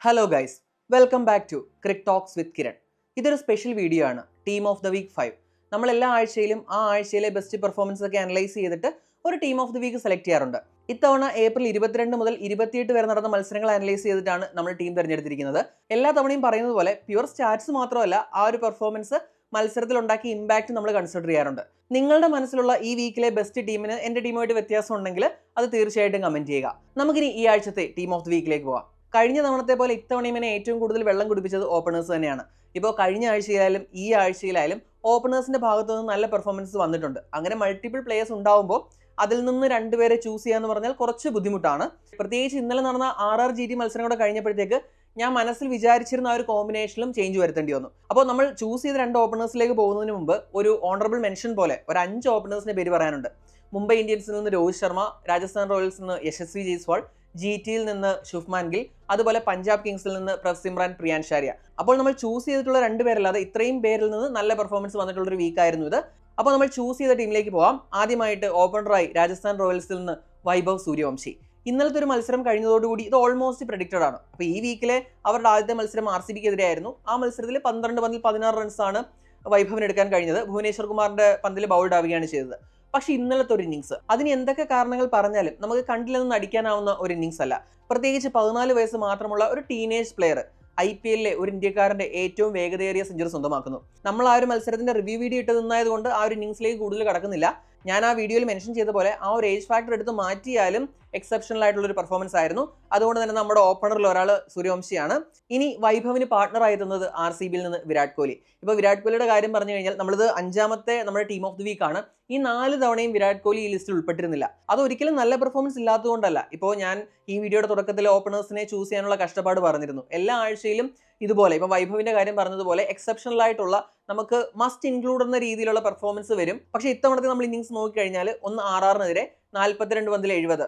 Hello guys, welcome back to cric talks with Kiran. ഇതൊരു special video ആണ്. Team of the week 5. നമ്മൾ എല്ലാ ആഴ്ചയിലും ആ ആഴ്ചയിലെ ബെസ്റ്റ് പെർഫോമൻസ് ഒക്കെ അനലൈസ് ചെയ്തിട്ട് ഒരു team of the week select ചെയ്യാറുണ്ട്. ഇത്തവണ ഏപ്രിൽ 22 മുതൽ 28 വരെ നടന്ന മത്സരങ്ങൾ അനലൈസ് ചെയ്തിട്ടാണ് നമ്മൾ ടീം തിരഞ്ഞെടുത്തിരിക്കുന്നത്. എല്ലാ തവണയും പറയുന്നത് പോലെ പ്യുവർ സ്റ്റാറ്റ്സ് മാത്രമല്ല, ആ ഒരു പെർഫോമൻസ് മത്സരത്തിൽ ഉണ്ടാക്കിയ ഇമ്പാക്ട് നമ്മൾ കൺസിഡർ ചെയ്യാറുണ്ട്. നിങ്ങളുടെ മനസ്സിലുള്ള ഈ വീക്കിലെ ബെസ്റ്റ് ടീമിന് എൻ്റെ ടീമുമായിട്ട് വ്യത്യാസം ഉണ്ടെങ്കിൽ അത് തീർച്ചയായിട്ടും കമന്റ് ചെയ്യുക. നമുക്കിനി ഈ ആഴ്ചത്തെ ടീം ഓഫ് ദി വീക്കിലേക്ക് പോവാം. കഴിഞ്ഞ തവണത്തെ പോലെ ഇത്തവണയും എന്നെ ഏറ്റവും കൂടുതൽ വെള്ളം കുടിപ്പിച്ചത് ഓപ്പണേഴ്സ് തന്നെയാണ്. ഇപ്പോൾ കഴിഞ്ഞ ആഴ്ചയിലായാലും ഈ ആഴ്ചയിലായാലും ഓപ്പണേഴ്സിന്റെ ഭാഗത്തു നിന്ന് നല്ല പെർഫോമൻസ് വന്നിട്ടുണ്ട്. അങ്ങനെ മൾട്ടിപ്പിൾ പ്ലേയേഴ്സ് ഉണ്ടാവുമ്പോൾ അതിൽ നിന്ന് രണ്ടുപേരെ ചൂസ് ചെയ്യാന്ന് പറഞ്ഞാൽ കുറച്ച് ബുദ്ധിമുട്ടാണ്. പ്രത്യേകിച്ച് ഇന്നലെ നടന്ന RRGT മത്സരം കൂടെ കഴിഞ്ഞപ്പോഴത്തേക്ക് ഞാൻ മനസ്സിൽ വിചാരിച്ചിരുന്ന ആ ഒരു കോമ്പിനേഷനിലും ചേഞ്ച് വരുത്തേണ്ടി വന്നു. അപ്പോൾ നമ്മൾ ചൂസ് ചെയ്ത രണ്ട് ഓപ്പണേഴ്സിലേക്ക് പോകുന്നതിന് മുമ്പ് ഒരു ഓണറബിൾ മെൻഷൻ പോലെ ഒരു 5 ഓപ്പണേഴ്സിന്റെ പേര് പറയാനുണ്ട്. മുംബൈ ഇന്ത്യൻസിൽ നിന്ന് രോഹിത് ശർമ്മ, രാജസ്ഥാൻ റോയൽസിൽ നിന്ന് യശസ്വി ജയ്സ്വാൾ, GTയിൽ നിന്ന് ശുഭ്മാൻ ഗിൽ, അതുപോലെ പഞ്ചാബ് കിങ്സിൽ നിന്ന് പ്രഭ്സിമ്രാൻ പ്രിയാൻഷാരിയ. അപ്പോൾ നമ്മൾ ചൂസ് ചെയ്തിട്ടുള്ള രണ്ടുപേരല്ലാതെ ഇത്രയും പേരിൽ നിന്ന് നല്ല പെർഫോമൻസ് വന്നിട്ടുള്ള ഒരു വീക്ക് ആയിരുന്നു ഇത്. അപ്പോൾ നമ്മൾ ചൂസ് ചെയ്ത ടീമിലേക്ക് പോവാം. ആദ്യമായിട്ട് ഓപ്പണറായി രാജസ്ഥാൻ റോയൽസിൽ നിന്ന് വൈഭവ് സൂര്യവംശി. ഇന്നലത്തെ ഒരു മത്സരം കഴിഞ്ഞതോടുകൂടി ഇത് ഓൾമോസ്റ്റ് പ്രഡിക്റ്റഡ് ആണ്. അപ്പോൾ ഈ വീക്കിലെ അവരുടെ ആദ്യത്തെ മത്സരം RCBക്കെതിരെ ആയിരുന്നു. ആ മത്സരത്തിൽ 12 പന്തിൽ 16 റൺസാണ് വൈഭവിന് എടുക്കാൻ കഴിഞ്ഞത്. ഭുവനേശ്വർ കുമാറിന്റെ പന്തിൽ ബൗൾഡ് ആവുകയാണ് ചെയ്തത്. പക്ഷെ ഇന്നലത്തെ ഒരു ഇന്നിങ്സ്, അതിന് എന്തൊക്കെ കാരണങ്ങൾ പറഞ്ഞാലും നമുക്ക് കണ്ടില്ലെന്ന് അടിക്കാനാവുന്ന ഒരു ഇന്നിങ്സ് അല്ല. പ്രത്യേകിച്ച് 14 വയസ്സ് മാത്രമുള്ള ഒരു ടീനേജ് പ്ലെയർ IPL ഒരു ഇന്ത്യക്കാരന്റെ ഏറ്റവും വേഗതയേറിയ സെഞ്ചുറി സ്വന്തമാക്കുന്നു. നമ്മൾ ആ ഒരു മത്സരത്തിന്റെ റിവ്യൂ വീഡിയോ ഇട്ട് നിന്നായതുകൊണ്ട് ആ ഒരു ഇന്നിങ്സിലേക്ക് കൂടുതൽ കടക്കുന്നില്ല. ഞാൻ ആ വീഡിയോയിൽ മെൻഷൻ ചെയ്ത പോലെ ആ ഒരു ഏജ് ഫാക്ടർ എടുത്ത് മാറ്റിയാലും എക്സെപ്ഷണൽ ആയിട്ടുള്ള ഒരു പെർഫോമൻസ് ആയിരുന്നു. അതുകൊണ്ട് തന്നെ നമ്മുടെ ഓപ്പണറിൽ ഒരാൾ സൂര്യവംശിയാണ്. ഇനി വൈഭവിന് പാർട്ണർ എത്തുന്നത് RCBയിൽ നിന്ന് വിരാട് കോഹ്ലി. ഇപ്പോൾ വിരാട് കോഹ്ലിയുടെ കാര്യം പറഞ്ഞു കഴിഞ്ഞാൽ നമ്മളിത് 5ാമത്തെ നമ്മുടെ ടീം ഓഫ് ദി വീക്ക് ആണ്. ഈ 4 തവണയും വിരാട് കോഹ്ലി ഈ ലിസ്റ്റിൽ ഉൾപ്പെട്ടിരുന്നില്ല. അത് ഒരിക്കലും നല്ല പെർഫോമൻസ് ഇല്ലാത്തതുകൊണ്ടല്ല. ഇപ്പോൾ ഞാൻ ഈ വീഡിയോയുടെ തുടക്കത്തിൽ ഓപ്പണേഴ്സിനെ ചൂസ് ചെയ്യാനുള്ള കഷ്ടപ്പാട് പറഞ്ഞിരുന്നു. എല്ലാ ആഴ്ചയിലും ഇതുപോലെ ഇപ്പോൾ വൈഭവിന്റെ കാര്യം പറഞ്ഞതുപോലെ എക്സെപ്ഷണൽ ആയിട്ടുള്ള നമുക്ക് മസ്റ്റ് ഇൻക്ലൂഡ് എന്ന രീതിയിലുള്ള പെർഫോമൻസ് വരും. പക്ഷേ ഇത്തവണത്തെ നമ്മൾ ഇന്നിങ്സ് നോക്കിക്കഴിഞ്ഞാൽ ഒന്ന് RRനെതിരെ 42 പന്തിൽ 70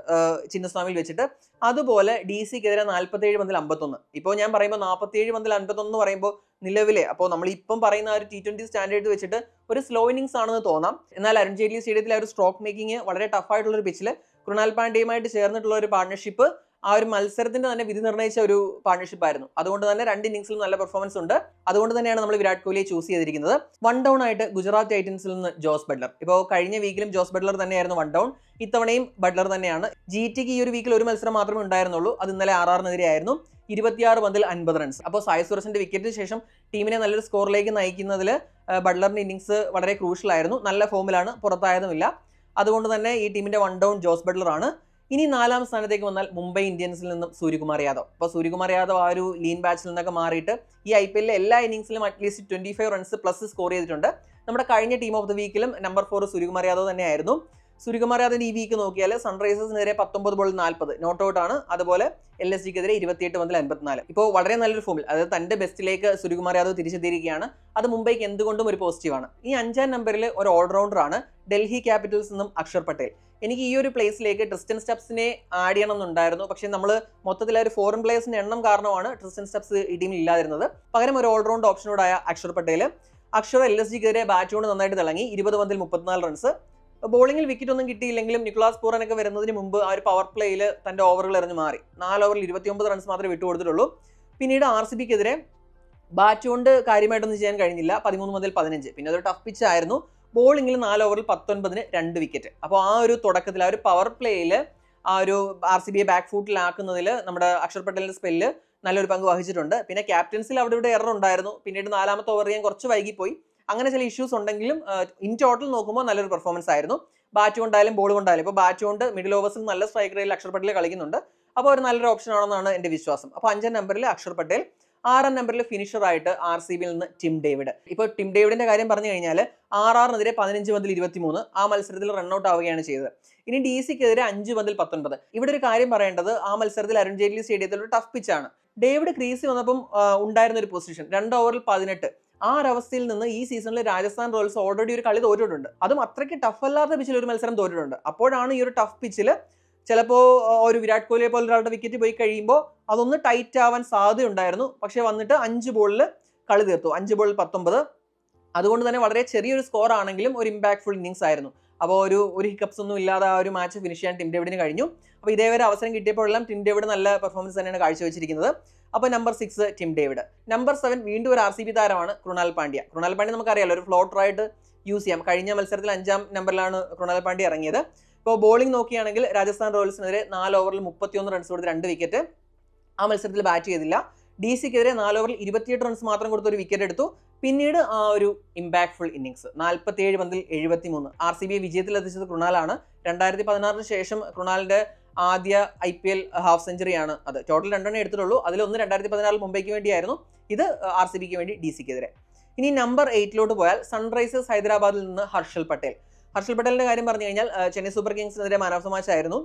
ചിന്നസ്വാമിയിൽ വെച്ചിട്ട്, അതുപോലെ DCക്കെതിരെ 47 പന്തിൽ 51. ഇപ്പോൾ ഞാൻ പറയുമ്പോൾ 47 പന്തിൽ 51 എന്ന് പറയുമ്പോൾ നിലവിലെ അപ്പോൾ നമ്മൾ ഇപ്പം പറയുന്ന ഒരു T20 സ്റ്റാൻഡേർഡ് വെച്ചിട്ട് ഒരു സ്ലോ ഇന്നിങ്സ് ആണെന്ന് തോന്നാം. എന്നാൽ അരുൺ ജെയ്റ്റ്ലി സ്റ്റേഡിയത്തിലെ ഒരു സ്ട്രോക്ക് മേക്കിംഗ് വളരെ ടഫായിട്ടുള്ള ഒരു പിച്ചിൽ കൃണാൽ പാണ്ഡ്യയുമായിട്ട് ചേർന്നിട്ടുള്ള ഒരു പാർട്ണർഷിപ്പ് ആ ഒരു മത്സരത്തിന്റെ തന്നെ വിധി നിർണ്ണയിച്ച ഒരു പാർട്ണർഷിപ്പ് ആയിരുന്നു. അതുകൊണ്ട് തന്നെ 2 ഇന്നിങ്സിലും നല്ല പെർഫോമൻസ് ഉണ്ട്. അതുകൊണ്ട് തന്നെയാണ് നമ്മൾ വിരാട് കോഹ്ലിയെ ചൂസ് ചെയ്തിരിക്കുന്നത്. 1 ഡൗൺ ആയിട്ട് ഗുജറാത്ത് ടൈറ്റൻസിൽ നിന്ന് ജോസ് ബട്ട്ലർ. ഇപ്പോൾ കഴിഞ്ഞ വീക്കിലും ജോസ് ബട്ട്ലർ തന്നെയായിരുന്നു 1 ഡൗൺ. ഇത്തവണയും ബട്ട്ലർ തന്നെയാണ്. GTക്ക് ഈ ഒരു വീക്കിൽ ഒരു മത്സരം മാത്രമേ ഉണ്ടായിരുന്നുള്ളൂ. അത് ഇന്നലെ RRനെതിരെ ആയിരുന്നു. 26 പന്തിൽ 50 റൺസ്. അപ്പോൾ സായ് സുരേഷിന്റെ വിക്കറ്റിന് ശേഷം ടീമിനെ നല്ലൊരു സ്കോറിലേക്ക് നയിക്കുന്നതിൽ ബട്ട്ലറിന്റെ ഇന്നിങ്സ് വളരെ ക്രൂഷ്യൽ ആയിരുന്നു. നല്ല ഫോമിലാണ്, പുറത്തായതുമില്ല. അതുകൊണ്ട് തന്നെ ഈ ടീമിന്റെ 1 ഡൗൺ ജോസ് ബട്ട്ലർ ആണ്. ഇനി 4ാം സ്ഥാനത്തേക്ക് വന്നാൽ മുംബൈ ഇന്ത്യൻസിൽ നിന്നും സൂര്യകുമാർ യാദവ്. അപ്പോൾ സൂര്യകുമാർ യാദവ് ആ ഒരു ലീൻ ബാച്ചിൽ നിന്നൊക്കെ മാറിയിട്ട് ഈ IPL എല്ലാ ഇന്നിങ്സിലും അറ്റ്ലീസ്റ്റ് 25 റൺസ് പ്ലസ് സ്കോർ ചെയ്തിട്ടുണ്ട്. നമ്മുടെ കഴിഞ്ഞ ടീം ഓഫ് ദി വീക്കിലും നമ്പർ 4 സൂര്യകുമാർ യാദവ് തന്നെയായിരുന്നു. സൂര്യകുമാർ യാദവിന്റെ ഈ വീക്ക് നോക്കിയാൽ സൺറൈസേഴ്സിനെതിരെ 19 ബോളിൽ 40 നോട്ട് ഔട്ട് ആണ്. അതുപോലെ LSGക്കെതിരെ 28 പന്തിൽ 54. ഇപ്പോൾ വളരെ നല്ലൊരു ഫോമിൽ, അതായത് തന്റെ ബെസ്റ്റിലേക്ക് സൂര്യകുമാർ യാദവ് തിരിച്ചെത്തിയിരിക്കുകയാണ്. അത് മുംബൈക്ക് എന്തുകൊണ്ടും ഒരു പോസിറ്റീവാണ്. ഈ 5ാം നമ്പറിൽ ഒരു ഓൾറൗണ്ടർ ആണ് ഡൽഹി ക്യാപിറ്റൽസ് നിന്നും അക്ഷർ പട്ടേൽ. എനിക്ക് ഈ ഒരു പ്ലേസിലേക്ക് ട്രിസ്റ്റൻ സ്റ്റബ്സിനെ ആഡ് ചെയ്യണം എന്നുണ്ടായിരുന്നു. പക്ഷേ നമ്മൾ മൊത്തത്തിൽ ഒരു ഫോറിൻ പ്ലേയേഴ്സിന്റെ എണ്ണം കാരണമാണ് ട്രിസ്റ്റൻ സ്റ്റബ്സ് ഈ ടീമിൽ ഇല്ലാതിരുന്നത്. പകരം ഒരു ഓൾറൗണ്ട് ഓപ്ഷനോടായ അക്ഷർ പട്ടേൽ. അക്ഷർ LSGക്കെതിരെ ബാറ്റ് കൊണ്ട് നന്നായിട്ട് തിളങ്ങി. 20 പന്തിൽ 34 റൺസ്. ബോളിംഗിൽ വിക്കറ്റ് ഒന്നും കിട്ടിയില്ലെങ്കിലും നിക്കോളാസ് പൂറനൊക്കെ വരുന്നതിന് മുമ്പ് ആ ഒരു പവർ പ്ലേയിൽ തന്റെ ഓവറുകൾ എറിഞ്ഞു മാറി. 4 ഓവറിൽ 29 റൺസ് മാത്രമേ വിട്ടുകൊടുത്തിട്ടുള്ളൂ. പിന്നീട് RCBക്കെതിരെ ബാറ്റ് കൊണ്ട് കാര്യമായിട്ടൊന്നും ചെയ്യാൻ കഴിഞ്ഞില്ല. 13 പന്തിൽ 15. പിന്നെ അതൊരു ടഫ് പിച്ച് ആയിരുന്നു. ബോളിംഗിൽ 4 ഓവറിൽ 19-ന് 2 വിക്കറ്റ്. അപ്പോൾ ആ ഒരു തുടക്കത്തിൽ ആ ഒരു പവർ പ്ലേയിൽ ആ ഒരു RCBയെ ബാക്ക് ഫൂട്ടിലാക്കുന്നതിൽ നമ്മുടെ അക്ഷർ പട്ടേലിന്റെ സ്പെല്ല് നല്ലൊരു പങ്ക് വഹിച്ചിട്ടുണ്ട്. പിന്നെ ക്യാപ്റ്റൻസിൽ അവിടെ ഇവിടെ എറർ ഉണ്ടായിരുന്നു. പിന്നീട് 4ാമത്തെ ഓവർ ചെയ്യാൻ കുറച്ച് വൈകിപ്പോയി. അങ്ങനെ ചില ഇഷ്യൂസ് ഉണ്ടെങ്കിലും ഇൻ ടോട്ടൽ നോക്കുമ്പോൾ നല്ലൊരു പെർഫോമൻസ് ആയിരുന്നു. ബാറ്റ് കൊണ്ടായാലും ബോൾ കൊണ്ടായാലും. ഇപ്പോൾ ബാറ്റ് കൊണ്ട് മിഡിൽ ഓവേഴ്സിൽ നല്ല സ്ട്രൈക്ക് റേറ്റിൽ അക്ഷർ പട്ടേൽ കളിക്കുന്നുണ്ട്. അപ്പോൾ ഒരു നല്ലൊരു ഓപ്ഷൻ ആണെന്നാണ് എൻ്റെ വിശ്വാസം. അപ്പോൾ 5ാം നമ്പറിൽ അക്ഷർ പട്ടേൽ, 6ാം നമ്പറിൽ ഫിനിഷറായിട്ട് RCBയിൽ നിന്ന് ടിം ഡേവിഡ്. ഇപ്പോൾ ടിം ഡേവിഡിന്റെ കാര്യം പറഞ്ഞു കഴിഞ്ഞാൽ RRനെതിരെ 15 പന്തിൽ 23 ആ മത്സരത്തിൽ റൺഔട്ട് ആവുകയാണ് ചെയ്തത്. ഇനി DCക്കെതിരെ 5 പന്തിൽ 19. ഇവിടെ ഒരു കാര്യം പറയേണ്ടത്, ആ മത്സരത്തിൽ അരുൺ ജെയ്റ്റ്ലി സ്റ്റേഡിയത്തിൽ ഒരു ടഫ് പിച്ചാണ്. ഡേവിഡ് ക്രീസിൽ വന്നപ്പം ഉണ്ടായിരുന്ന ഒരു പൊസിഷൻ 2 ഓവറിൽ 18. ആ ഒരവസ്ഥയിൽ നിന്ന് ഈ സീസണിൽ രാജസ്ഥാൻ റോയൽസ് ഓൾറെഡി ഒരു കളി തോറ്റിട്ടുണ്ട്. അതും അത്രയ്ക്ക് ടഫ് അല്ലാത്ത പിച്ചിൽ ഒരു മത്സരം തോറ്റിട്ടുണ്ട്. അപ്പോഴാണ് ഈ ഒരു ടഫ് പിച്ചിൽ ചിലപ്പോൾ ഒരു വിരാട് കോഹ്ലിയെ പോലെ ഒരാളുടെ വിക്കറ്റ് പോയി കഴിയുമ്പോൾ അതൊന്ന് ടൈറ്റ് ആവാൻ സാധ്യതയുണ്ടായിരുന്നു. പക്ഷേ വന്നിട്ട് 5 ബോളിൽ കളി തീർത്തു. 5 ബോളിൽ 19. അതുകൊണ്ട് തന്നെ വളരെ ചെറിയൊരു സ്കോർ ആണെങ്കിലും ഒരു ഇമ്പാക്ട്ഫുൾ ഇന്നിങ്സ് ആയിരുന്നു. അപ്പോൾ ഒരു ഹിക്കപ്സ് ഒന്നും ഇല്ലാതെ ആ ഒരു മാച്ച് ഫിനിഷ് ചെയ്യാൻ ടിം ഡേവിഡിന് കഴിഞ്ഞു. അപ്പോൾ ഇതേവരെ അവസരം കിട്ടിയപ്പോഴെല്ലാം ടിം ഡേവിഡ് നല്ല പെർഫോമൻസ് തന്നെയാണ് കാഴ്ചവെച്ചിരിക്കുന്നത്. അപ്പോൾ നമ്പർ 6 ടിം ഡേവിഡ്. നമ്പർ 7 വീണ്ടും ഒരു RCB താരമാണ് കൃണാൽ പാണ്ഡ്യ. കൃണാൽ പാണ്ഡ്യ നമുക്കറിയാലോ, ഒരു ഫ്ലോട്ടറായിട്ട് യൂസ് ചെയ്യാം. കഴിഞ്ഞ മത്സരത്തിൽ 5ാം നമ്പറിലാണ് കൃണാൽ പാണ്ഡ്യ ഇറങ്ങിയത്. ഇപ്പോൾ ബോളിംഗ് നോക്കുകയാണെങ്കിൽ രാജസ്ഥാൻ റോയൽസിനെതിരെ 4 ഓവറിൽ 31 റൺസ് കൊടുത്ത് 2 വിക്കറ്റ്. ആ മത്സരത്തിൽ ബാറ്റ് ചെയ്തില്ല. DCക്കെതിരെ 4 ഓവറിൽ 28 റൺസ് മാത്രം കൊടുത്ത് ഒരു വിക്കറ്റ് എടുത്തു. പിന്നീട് ആ ഒരു ഇമ്പാക്ട്ഫുൾ ഇന്നിങ്സ് 47 പന്തിൽ 73. RCB വിജയത്തിലെത്തിച്ചത് കൃണാലാണ്. 2016 ശേഷം കൃണാലിന്റെ ആദ്യ IPL ഹാഫ് സെഞ്ചുറിയാണ് അത്. ടോട്ടൽ 2 എടുത്തിട്ടുള്ളൂ. അതിലൊന്ന് 2016 മുംബൈക്ക് വേണ്ടിയായിരുന്നു, ഇത് RCBക്ക് വേണ്ടി DCക്കെതിരെ. ഇനി നമ്പർ 8 പോയാൽ സൺറൈസേഴ്സ് ഹൈദരാബാദിൽ നിന്ന് ഹർഷൽ പട്ടേൽ. ഹർഷൽ പട്ടേലിന്റെ കാര്യം പറഞ്ഞു കഴിഞ്ഞാൽ ചെന്നൈ സൂപ്പർ കിങ്സിനെതിരെ മാൻ ഓഫ് ദ മാച്ച് ആയിരുന്നു.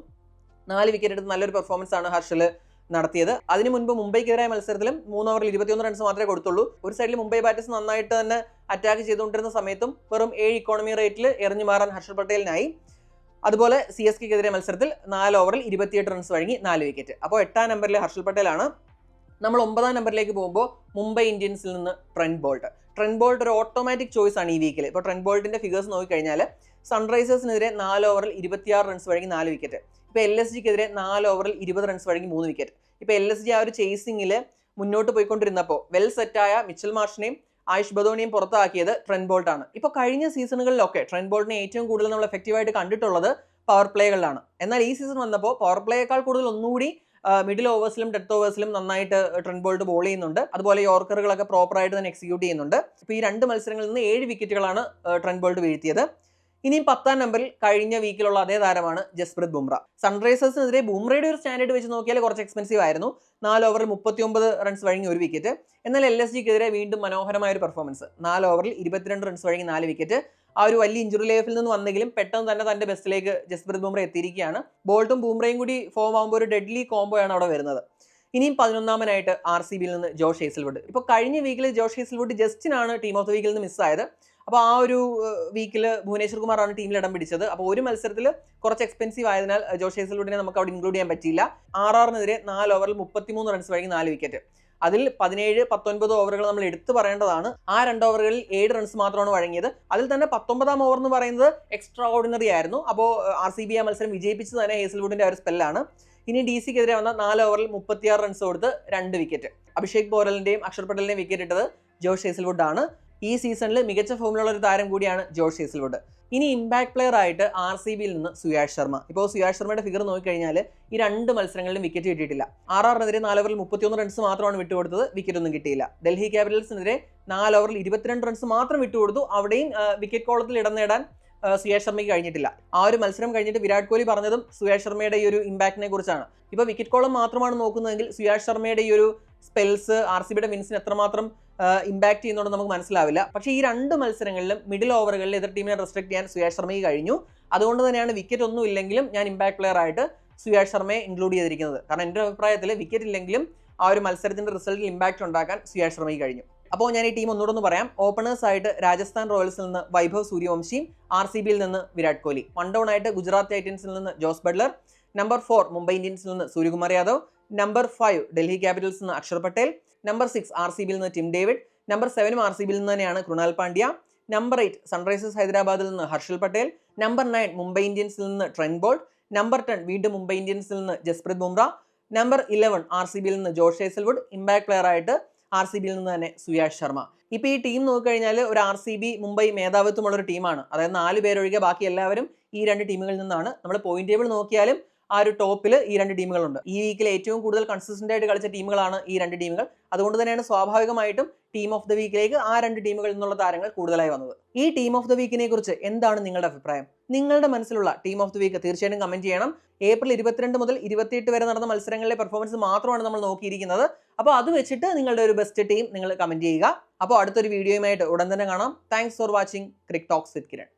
4 വിക്കറ്റ് എടുത്ത് നല്ലൊരു പെർഫോമൻസ് ആണ് ഹർഷൽ നടത്തിയത്. അതിന് മുൻപ് മുംബൈക്കെതിരായ മത്സരത്തിലും 3 ഓവറിൽ 21 റൺസ് മാത്രമേ കൊടുത്തുള്ളൂ. ഒരു സൈഡിൽ മുംബൈ ബാറ്റേഴ്സ് നന്നായിട്ട് തന്നെ അറ്റാക്ക് ചെയ്തുകൊണ്ടിരുന്ന സമയത്തും വെറും 7 ഇക്കോണമി റേറ്റിൽ എറിഞ്ഞു മാറാൻ ഹർഷൽ പട്ടേലിനായി. അതുപോലെ CSKക്കെതിരെ മത്സരത്തിൽ 4 ഓവറിൽ 28 റൺസ് വഴങ്ങി 4 വിക്കറ്റ്. അപ്പോൾ 8ാം നമ്പറിൽ ഹർഷൽ പട്ടേലാണ്. നമ്മൾ 9ാം നമ്പറിലേക്ക് പോകുമ്പോൾ മുംബൈ ഇന്ത്യൻസിൽ നിന്ന് ട്രെന്റ് ബോൾട്ട്. ട്രെന്റ് ബോൾട്ട് ഒരു ഓട്ടോമാറ്റിക് ചോയ്സ് ആണ് ഈ വീക്കിൽ. ഇപ്പോൾ ട്രെന്റ് ബോൾട്ടിന്റെ ഫിഗേഴ്സ് നോക്കിക്കഴിഞ്ഞാൽ സൺറൈസേഴ്സിനെതിരെ 4 ഓവറിൽ 26 റൺസ് വഴങ്ങി 4 വിക്കറ്റ്. ഇപ്പോൾ LSGക്കെതിരെ 4 ഓവറിൽ 20 റൺസ് വഴങ്ങി 3 വിക്കറ്റ്. ഇപ്പോൾ LSG ആ ഒരു ചേസിംഗിൽ മുന്നോട്ട് പോയിക്കൊണ്ടിരുന്നപ്പോൾ വെൽ സെറ്റായ മിച്ചൽ മാർഷിനെയും ആയുഷ് ബദോണിയും പുറത്താക്കിയത് ട്രെന്റ് ബോൾട്ടാണ്. ഇപ്പോൾ കഴിഞ്ഞ സീസണുകളിലൊക്കെ ട്രെന്റ് ബോൾട്ടിനെ ഏറ്റവും കൂടുതൽ നമ്മൾ എഫക്റ്റീവായിട്ട് കണ്ടിട്ടുള്ളത് പവർ പ്ലേകളിലാണ്. എന്നാൽ ഈ സീസൺ വന്നപ്പോൾ പവർ പ്ലേയേക്കാൾ കൂടുതൽ ഒന്നുകൂടി മിഡിൽ ഓവേഴ്സിലും ഡെത്ത് ഓവേഴ്സിലും നന്നായിട്ട് ട്രെന്റ് ബോൾട്ട് ബോൾ ചെയ്യുന്നുണ്ട്. അതുപോലെ യോർക്കറുകളൊക്കെ പ്രോപ്പറായിട്ട് തന്നെ എക്സിക്യൂട്ട് ചെയ്യുന്നുണ്ട്. ഇപ്പോൾ ഈ 2 മത്സരങ്ങളിൽ നിന്ന് 7 വിക്കറ്റുകളാണ് ട്രെന്റ് ബോൾട്ട് വീഴ്ത്തിയത്. ഇനിയും 10ാം നമ്പറിൽ കഴിഞ്ഞ വീക്കിലുള്ള അതേ താരമാണ് ജസ്പ്രീത് ബുംറ. സൺറൈസേഴ്സിനെതിരെ ബുംറയുടെ ഒരു സ്റ്റാൻഡേർഡ് വെച്ച് നോക്കിയാൽ കുറച്ച് എക്സ്പെൻസീവ് ആയിരുന്നു. 4 ഓവറിൽ 39 റൺസ് വഴങ്ങി 1 വിക്കറ്റ്. എന്നാൽ LSGക്കെതിരെ വീണ്ടും മനോഹരമായ ഒരു പെർഫോമൻസ്. 4 ഓവറിൽ 22 റൺസ് വഴങ്ങി 4 വിക്കറ്റ്. ആ ഒരു വലിയ ഇഞ്ചുറി ലൈഫിൽ നിന്ന് വന്നെങ്കിലും പെട്ടെന്ന് തന്നെ തന്റെ ബെസ്റ്റിലേക്ക് ജസ്പ്രീത് ബുംറ എത്തിയിരിക്കുകയാണ്. ബോൾട്ടും ബുംറയും കൂടി ഫോം ആകുമ്പോൾ ഒരു ഡെഡ്ലി കോംബോയാണ് അവിടെ വരുന്നത്. ഇനിയും 11ാമനായിട്ട് RCBയിൽ നിന്ന് ജോഷ് ഹേസൽവുഡ്. ഇപ്പോൾ കഴിഞ്ഞ വീക്കിൽ ജോഷ് ഹേസൽവുഡ് ജസ്റ്റിനാണ് ടീം ഓഫ് ദ വീക്കിൽ നിന്ന് മിസ്സായത്. അപ്പോൾ ആ ഒരു വീക്കിൽ ഭുവനേശ്വർ കുമാറാണ് ടീമിൽ ഇടം പിടിച്ചത്. അപ്പോൾ ഒരു മത്സരത്തിൽ കുറച്ച് എക്സ്പെൻസീവ് ആയതിനാൽ ജോഷ് ഹേസൽവുഡിനെ നമുക്ക് അവിടെ ഇൻക്ലൂഡ് ചെയ്യാൻ പറ്റിയില്ല. RRനെതിരെ 4 ഓവറിൽ 33 റൺസ് വഴങ്ങി 4 വിക്കറ്റ്. അതിൽ 17, 19 ഓവറുകൾ നമ്മൾ എടുത്തു പറയേണ്ടതാണ്. ആ 2 ഓവറുകളിൽ 7 റൺസ് മാത്രമാണ് വഴങ്ങിയത്. അതിൽ തന്നെ 19ാം ഓവർ എന്ന് പറയുന്നത് എക്സ്ട്രാ ഓർഡിനറി ആയിരുന്നു. അപ്പോൾ RCB ആ മത്സരം വിജയിപ്പിച്ചത് തന്നെ ഹേസൽവുഡിന്റെ ഒരു സ്പെല്ലാണ്. ഇനി DCക്കെതിരെ വന്ന 4 ഓവറിൽ 36 റൺസ് കൊടുത്ത് 2 വിക്കറ്റ്. അഭിഷേക് പോരലിന്റെയും അക്ഷർ പട്ടേലിന്റെയും വിക്കറ്റ് ഇട്ടത് ജോഷ് ഹേസൽവുഡ് ആണ്. ഈ സീസണിൽ മികച്ച ഫോമിലുള്ള ഒരു താരം കൂടിയാണ് ജോഷ് ഹേസൽവുഡ്. ഇനി ഇമ്പാക്ട് പ്ലെയർ ആയിട്ട് RCBയിൽ നിന്ന് സുയാഷ് ശർമ്മ. ഇപ്പോൾ സുയാഷ് ശർമ്മയുടെ ഫിഗർ നോക്കിക്കഴിഞ്ഞാൽ ഈ 2 മത്സരങ്ങളിലും വിക്കറ്റ് കിട്ടിയിട്ടില്ല. RRനെതിരെ 4 ഓവറിൽ 33 റൺസ് മാത്രമാണ് വിട്ടുകൊടുത്തത്, വിക്കറ്റ് ഒന്നും കിട്ടിയില്ല. ഡൽഹി ക്യാപിറ്റൽസിനെതിരെ 4 ഓവറിൽ 22 റൺസ് മാത്രം വിട്ടുകൊടുത്തു. അവിടെയും വിക്കറ്റ് കോളത്തിൽ ഇടം നേടാൻ സുയാഷ് ശർമ്മയ്ക്ക് കഴിഞ്ഞിട്ടില്ല. ആ ഒരു മത്സരം കഴിഞ്ഞിട്ട് വിരാട് കോഹ്ലി പറഞ്ഞതും സുയാഷ് ശർമ്മയുടെ ഈ ഒരു ഇമ്പാക്റ്റിനെ കുറിച്ചാണ്. ഇപ്പോൾ വിക്കറ്റ് കോളം മാത്രമാണ് നോക്കുന്നതെങ്കിൽ സുയാഷ് ശർമ്മയുടെ ഈ ഒരു സ്പെൽസ് RCBയുടെ വിൻസിന് എത്രമാത്രം ഇമ്പാക്ട് ചെയ്യുന്നുണ്ടെന്ന് നമുക്ക് മനസ്സിലാവില്ല. പക്ഷേ ഈ 2 മത്സരങ്ങളിലും മിഡിൽ ഓവറുകളിൽ എതിർ ടീമിനെ റെസ്ട്രിക്ട് ചെയ്യാൻ സുയാഷ് ശർമ്മയ്ക്ക് കഴിഞ്ഞു. അതുകൊണ്ട് തന്നെയാണ് വിക്കറ്റ് ഒന്നും ഇല്ലെങ്കിലും ഞാൻ ഇമ്പാക്ട് പ്ലെയർ ആയിട്ട് സുയാഷ് ശർമ്മയെ ഇൻക്ലൂഡ് ചെയ്തിരിക്കുന്നത്. കാരണം എൻ്റെ അഭിപ്രായത്തിൽ വിക്കറ്റ് ഇല്ലെങ്കിലും ആ ഒരു മത്സരത്തിന്റെ റിസൾട്ടിൽ ഇമ്പാക്ട് ഉണ്ടാക്കാൻ സുയാഷ് ശർമ്മയ്ക്ക് കഴിഞ്ഞു. അപ്പോൾ ഞാൻ ഈ ടീം ഒന്നുകൂടെ പറയാം. ഓപ്പണേഴ്സ് ആയിട്ട് രാജസ്ഥാൻ റോയൽസിൽ നിന്ന് വൈഭവ് സൂര്യവംശിയും RCBയിൽ നിന്ന് വിരാട് കോഹ്ലി. 1 ഡൗൺ ആയിട്ട് ഗുജറാത്ത് ടൈറ്റൻസിൽ നിന്ന് ജോസ് ബട്ട്ലർ. നമ്പർ 4 മുംബൈ ഇന്ത്യൻസിൽ നിന്ന് സൂര്യകുമാർ യാദവ്. നമ്പർ 5 ഡൽഹി ക്യാപിറ്റൽസിൽ നിന്ന് അക്ഷർ പട്ടേൽ. നമ്പർ 6 RCBയിൽ നിന്ന് ടിം ഡേവിഡ്. നമ്പർ 7 RCBയിൽ നിന്ന് തന്നെയാണ് കൃണാൽ പാണ്ഡ്യ. നമ്പർ 8 സൺറൈസേഴ്സ് ഹൈദരാബാദിൽ നിന്ന് ഹർഷൽ പട്ടേൽ. നമ്പർ 9 മുംബൈ ഇന്ത്യൻസിൽ നിന്ന് ട്രെന്റ് ബോൾട്ട്. നമ്പർ 10 വീണ്ടും മുംബൈ ഇന്ത്യൻസിൽ നിന്ന് ജസ്പ്രീത് ബുംറ. നമ്പർ 11 RCBയിൽ നിന്ന് ജോഷ് ഹേസൽവുഡ്. ഇമ്പാക്ട് പ്ലെയർ ആയിട്ട് RCBയിൽ നിന്ന് തന്നെ സുയാഷ് ശർമ്മ. ഇപ്പോൾ ഈ ടീം നോക്കിക്കഴിഞ്ഞാൽ ഒരു RCB മുംബൈ മേധാവിത്വമുള്ള ഒരു ടീമാണ്. അതായത് 4 പേരൊഴികെ ബാക്കി എല്ലാവരും ഈ 2 ടീമുകളിൽ നിന്നാണ്. നമ്മൾ പോയിന്റ് ടേബിൾ നോക്കിയാലും ആ ഒരു ടോപ്പിൽ ഈ 2 ടീമുകളുണ്ട്. ഈ വീക്കിൽ ഏറ്റവും കൂടുതൽ കൺസിസ്റ്റന്റ് ആയിട്ട് കളിച്ച ടീമുകളാണ് ഈ 2 ടീമുകൾ. അതുകൊണ്ട് തന്നെയാണ് സ്വാഭാവികമായിട്ടും ടീം ഓഫ് ദ വീക്കിലേക്ക് ആ 2 ടീമുകളിൽ നിന്നുള്ള താരങ്ങൾ കൂടുതലായി വന്നത്. ഈ ടീം ഓഫ് ദ വീക്കിനെ കുറിച്ച് എന്താണ് നിങ്ങളുടെ അഭിപ്രായം? നിങ്ങളുടെ മനസ്സിലുള്ള ടീം ഓഫ് ദ വീക്ക് തീർച്ചയായിട്ടും കമന്റ് ചെയ്യണം. ഏപ്രിൽ 22 മുതൽ 28 വരെ നടന്ന മത്സരങ്ങളിലെ പെർഫോമൻസ് മാത്രമാണ് നമ്മൾ നോക്കിയിരിക്കുന്നത്. അപ്പോൾ അത് വെച്ചിട്ട് നിങ്ങളുടെ ഒരു ബെസ്റ്റ് ടീം നിങ്ങൾ കമന്റ് ചെയ്യുക. അപ്പോൾ അടുത്തൊരു വീഡിയോയുമായിട്ട് ഉടൻ തന്നെ കാണാം. Thanks for watching cric talks with Kiran.